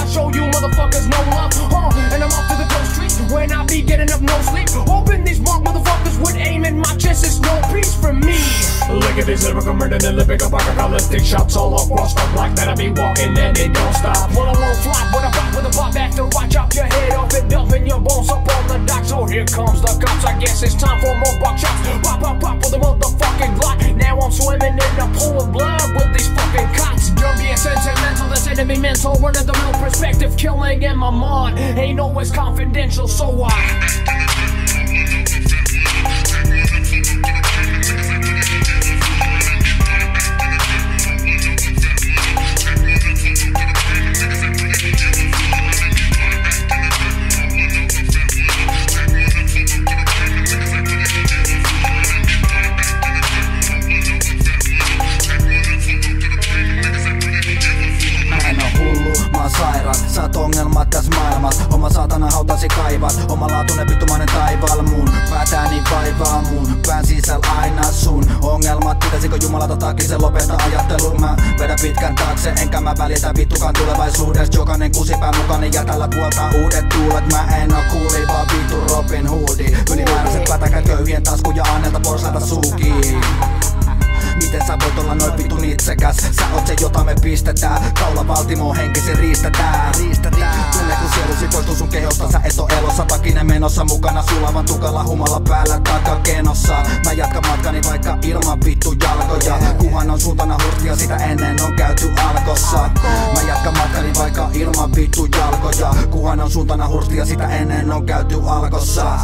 I show you motherfuckers no love, and I'm off to the coast streets when I be getting up no sleep, hoping these mark motherfuckers would aim in my chest. It's no peace for me. Look at these lyrical murder and lyrical apocalyptic shots all across the block that I be walking and it don't stop. When I won't fly, when I rock with a pop after I chop your head off and dumping your bones up on the dock. So here comes the cops, I guess it's time for more buckshots. Pop, pop, pop with a motherfucking Glock. Now I'm swimming in a pool of blood with these fucking cops. Don't be sentimental, that's enemy mental. Run of the mill perspective, killing in my mind. Ain't always confidential, so Sä oot ongelmat täs maailmas, oma saatana hautasi kaivat. Omalaatuinen vittumainen taivaalla mun päätääni vaivaa mun pään sisällä aina sun ongelmat. Pitäisikö Jumalata takia se lopeta ajattelun? Mä vedän pitkän taakse, enkä mä välitä vittukaan tulevaisuudesta. Jokainen kusipää mukani ja tällä puolta uudet tuulet. Mä en oo kuuli vaan vittu Robin Hoodi. Ylimääräiset pätäkät köyhien taskuja Annelta porsaita suukiin. Miten sä voit olla noin vitun itsekäs? Sä oot se jota me pistetään. Kaula valtimoon henkisi riistetään. Tunne kun sielusi poistuu sun kehosta. Sä et oo elossa, takinen menossa. Mukana sulavan tukalla humalla päällä takakenossa. Mä jatkan matkani vaikka ilman vittu jalkoja. Kuhan on suuntana hurtia, sitä ennen on käyty alkossa. Mä jatkan matkani vaikka ilman vittu jalkoja. Kuhan on suuntana hurtia, sitä ennen on käyty alkossa.